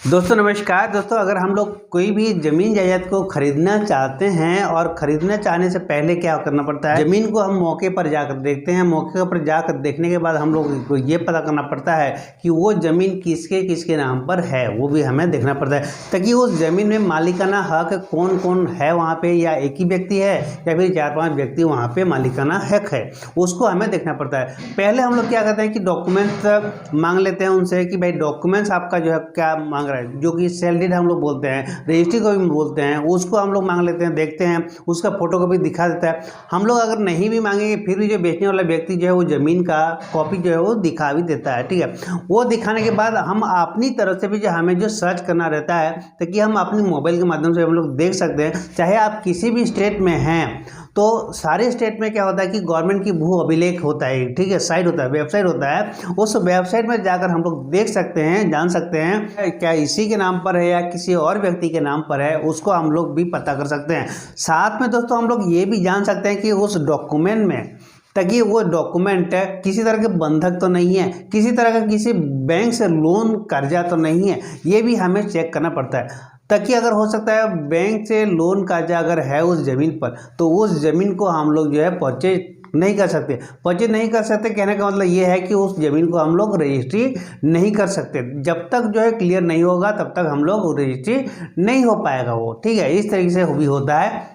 दोस्तों नमस्कार। दोस्तों अगर हम लोग कोई भी ज़मीन जायदाद को खरीदना चाहते हैं और ख़रीदना चाहने से पहले क्या करना पड़ता है, ज़मीन को हम मौके पर जाकर देखते हैं। मौके पर जाकर देखने के बाद हम लोग को ये पता करना पड़ता है कि वो ज़मीन किसके किसके नाम पर है, वो भी हमें देखना पड़ता है, ताकि उस ज़मीन में मालिकाना हक कौन कौन है वहाँ पर, या एक ही व्यक्ति है या फिर 4-5 व्यक्ति वहाँ पर मालिकाना हक है, उसको हमें देखना पड़ता है। पहले हम लोग क्या करते हैं कि डॉक्यूमेंट्स मांग लेते हैं उनसे कि भाई डॉक्यूमेंट्स आपका जो है क्या मांग रहा है, जो कि सेल डीड हम लोग बोलते हैं, रजिस्ट्री को भी बोलते हैं, उसको हम लोग मांग लेते हैं, देखते हैं, उसका फोटो कॉपी दिखा देता है। हम लोग अगर नहीं भी मांगेंगे फिर भी जो बेचने वाला व्यक्ति जो है वो ज़मीन का कॉपी जो है वो दिखा भी देता है, ठीक है। वो दिखाने के बाद हम अपनी तरफ से भी जो हमें जो सर्च करना रहता है, ताकि हम अपनी मोबाइल के माध्यम से हम लोग देख सकते हैं, चाहे आप किसी भी स्टेट में हैं। तो सारे स्टेट में क्या होता है कि गवर्नमेंट की भू अभिलेख होता है, ठीक है, साइट होता है, वेबसाइट होता है। उस वेबसाइट में जाकर हम लोग देख सकते हैं, जान सकते हैं क्या इसी के नाम पर है या किसी और व्यक्ति के नाम पर है, उसको हम लोग भी पता कर सकते हैं। साथ में दोस्तों हम लोग ये भी जान सकते हैं कि उस डॉक्यूमेंट में, ताकि वो डॉक्यूमेंट किसी तरह के बंधक तो नहीं है, किसी तरह का किसी बैंक से लोन कर्जा तो नहीं है, ये भी हमें चेक करना पड़ता है। ताकि अगर हो सकता है बैंक से लोन कर्जा अगर है उस ज़मीन पर, तो उस ज़मीन को हम लोग जो है परचेज नहीं कर सकते। परचेज नहीं कर सकते कहने का मतलब ये है कि उस ज़मीन को हम लोग रजिस्ट्री नहीं कर सकते। जब तक जो है क्लियर नहीं होगा तब तक हम लोग रजिस्ट्री नहीं हो पाएगा वो, ठीक है। इस तरीके से भी होता है।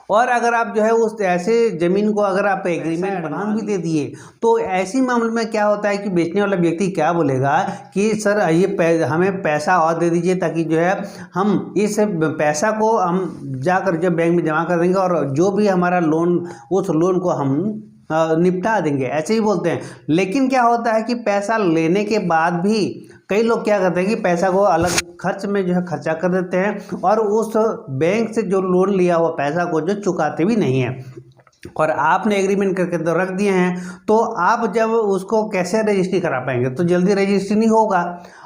और अगर आप जो है उस ऐसे ज़मीन को अगर आप एग्रीमेंट बना भी दे दिए, तो ऐसी मामले में क्या होता है कि बेचने वाला व्यक्ति क्या बोलेगा कि सर ये हमें पैसा और दे दीजिए, ताकि जो है हम इस पैसा को हम जाकर जब बैंक में जमा कर देंगे और जो भी हमारा लोन, उस लोन को हम निपटा देंगे, ऐसे ही बोलते हैं। लेकिन क्या होता है कि पैसा लेने के बाद भी कई लोग क्या करते हैं कि पैसा को अलग खर्च में जो है खर्चा कर देते हैं, और उस बैंक से जो लोन लिया हुआ पैसा को जो चुकाते भी नहीं है। और आपने एग्रीमेंट करके तो रख दिए हैं, तो आप जब उसको कैसे रजिस्ट्री करा पाएंगे, तो जल्दी रजिस्ट्री नहीं होगा,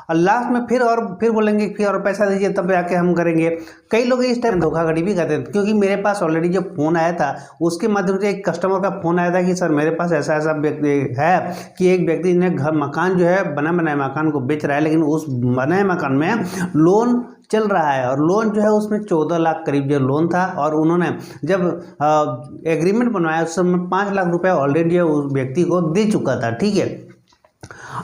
और लास्ट में फिर बोलेंगे फिर और पैसा दीजिए तब जाके हम करेंगे। कई लोग इस टाइम धोखाधड़ी भी करते हैं, क्योंकि मेरे पास ऑलरेडी जो फ़ोन आया था उसके माध्यम से एक कस्टमर का फ़ोन आया था कि सर मेरे पास ऐसा ऐसा व्यक्ति है कि एक व्यक्ति ने मकान जो है बना बनाए मकान को बेच रहा है, लेकिन उस बनाए मकान में लोन चल रहा है, और लोन जो है उसमें 14 लाख करीब जो लोन था, और उन्होंने जब एग्रीमेंट बनवाया उस समय 5 लाख रुपए ऑलरेडी उस व्यक्ति को दे चुका था, ठीक है।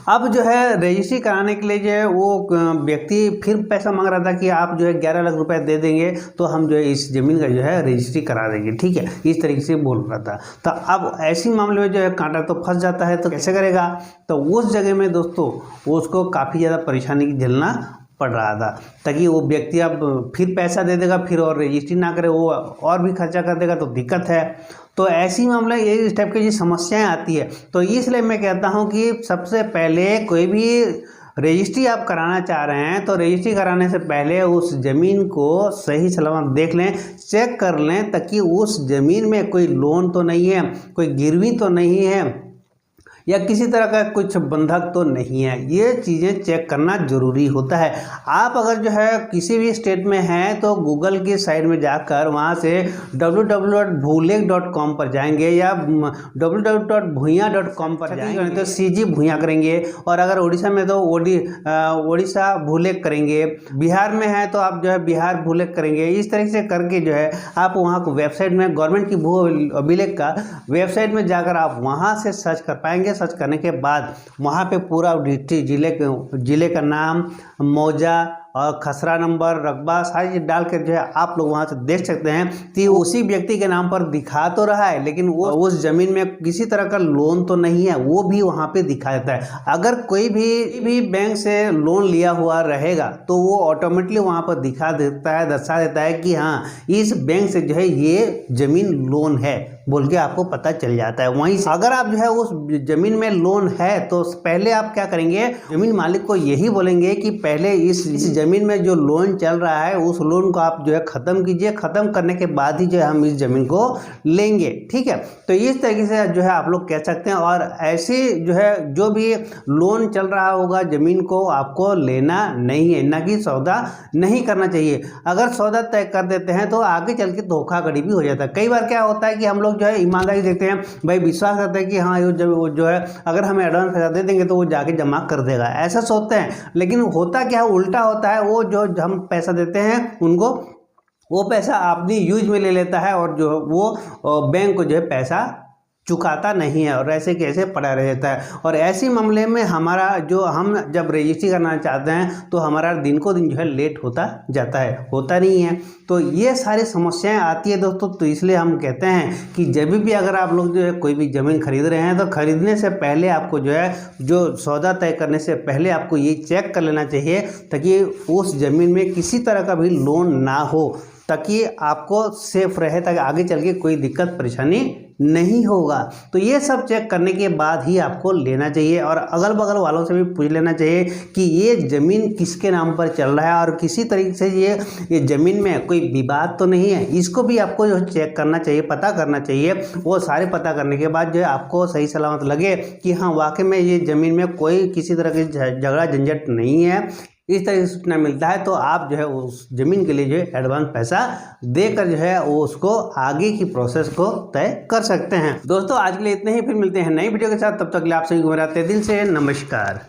अब जो है रजिस्ट्री कराने के लिए जो है वो व्यक्ति फिर पैसा मांग रहा था कि आप जो है 11 लाख रुपए दे देंगे तो हम जो है इस ज़मीन का जो है रजिस्ट्री करा देंगे, ठीक है, इस तरीके से बोल रहा था। तो अब ऐसी मामले में जो है कांटा तो फंस जाता है, तो कैसे करेगा। तो उस जगह में दोस्तों उसको काफ़ी ज़्यादा परेशानी झेलना पड़ रहा था, ताकि वो व्यक्ति अब फिर पैसा दे देगा, फिर और रजिस्ट्री ना करे, वो और भी खर्चा कर देगा, तो दिक्कत है। तो ऐसी मामला ये इस टाइप की जो समस्याएं आती है, तो इसलिए मैं कहता हूँ कि सबसे पहले कोई भी रजिस्ट्री आप कराना चाह रहे हैं तो रजिस्ट्री कराने से पहले उस ज़मीन को सही सलामत देख लें, चेक कर लें, ताकि उस ज़मीन में कोई लोन तो नहीं है, कोई गिरवी तो नहीं है, या किसी तरह का कुछ बंधक तो नहीं है। ये चीज़ें चेक करना ज़रूरी होता है। आप अगर जो है किसी भी स्टेट में हैं तो गूगल की साइट में जाकर वहाँ से www.bhuleख.com पर जाएंगे या www.bhuiya.com पर जाएंगे, तो CG भुइयाँ करेंगे, और अगर उड़ीसा में तो उड़ीसा भूलेख करेंगे, बिहार में है तो आप जो है बिहार भूलेख करेंगे। इस तरीके से करके जो है आप वहाँ को वेबसाइट में गवर्नमेंट की भू अभिलेख का वेबसाइट में जाकर आप वहाँ से सर्च कर पाएंगे। सर्च करने के बाद वहाँ पे पूरा डिस्ट्रिक्ट जिले का नाम, मौजा और खसरा नंबर, रकबा सारी चीज़ डाल कर जो है आप लोग वहाँ से देख सकते हैं कि उसी व्यक्ति के नाम पर दिखा तो रहा है, लेकिन वो उस ज़मीन में किसी तरह का लोन तो नहीं है, वो भी वहाँ पे दिखा देता है। अगर कोई भी बैंक से लोन लिया हुआ रहेगा तो वो ऑटोमेटिकली वहाँ पर दिखा देता है, दर्शा देता है कि हाँ इस बैंक से जो है ये ज़मीन लोन है बोल के आपको पता चल जाता है। वहीं से अगर आप जो है उस ज़मीन में लोन है तो पहले आप क्या करेंगे, ज़मीन मालिक को यही बोलेंगे कि पहले इस ज़मीन में जो लोन चल रहा है उस लोन को आप जो है ख़त्म कीजिए, ख़त्म करने के बाद ही जो है हम इस ज़मीन को लेंगे, ठीक है। तो इस तरीके से जो है आप लोग कह सकते हैं। और ऐसे जो है जो भी लोन चल रहा होगा ज़मीन को आपको लेना नहीं है, ना कि सौदा नहीं करना चाहिए। अगर सौदा तय कर देते हैं तो आगे चल के धोखाधड़ी भी हो जाता है। कई बार क्या होता है कि हम लोग जो है ईमानदारी देखते हैं, भाई विश्वास करते हैं कि हाँ ये जो है अगर हमें एडवांस पैसा दे देंगे तो वो जाके जमा कर देगा, ऐसा सोचते हैं। लेकिन होता क्या है, उल्टा होता होता है वो जो हम पैसा देते हैं उनको, वो पैसा अपनी यूज में ले लेता है और जो वो बैंक को जो है पैसा चुकाता नहीं है और ऐसे कैसे पड़ा रहता है। और ऐसे मामले में हमारा जो हम जब रजिस्ट्री करना चाहते हैं तो हमारा दिन को दिन जो है लेट होता जाता है, होता नहीं है। तो ये सारी समस्याएं आती है दोस्तों। तो इसलिए हम कहते हैं कि जब भी अगर आप लोग जो है कोई भी ज़मीन खरीद रहे हैं तो खरीदने से पहले आपको जो है जो सौदा तय करने से पहले आपको ये चेक कर लेना चाहिए ताकि उस ज़मीन में किसी तरह का भी लोन ना हो, ताकि आपको सेफ रहे, ताकि आगे चल के कोई दिक्कत परेशानी नहीं होगा। तो ये सब चेक करने के बाद ही आपको लेना चाहिए और अगल बगल वालों से भी पूछ लेना चाहिए कि ये ज़मीन किसके नाम पर चल रहा है और किसी तरीके से ये ज़मीन में कोई विवाद तो नहीं है। इसको भी आपको जो चेक करना चाहिए, पता करना चाहिए। वो सारे पता करने के बाद जो है आपको सही सलामत लगे कि हाँ वाकई में ये ज़मीन में कोई किसी तरह की झगड़ा झंझट नहीं है, इस तरह की सूचना मिलता है, तो आप जो है उस ज़मीन के लिए जो है एडवांस पैसा देकर जो है वो उसको आगे की प्रोसेस को तय कर सकते हैं। दोस्तों आज के लिए इतने ही, फिर मिलते हैं नई वीडियो के साथ। तब तक के लिए आप सभी को मेरा तहे दिल से नमस्कार।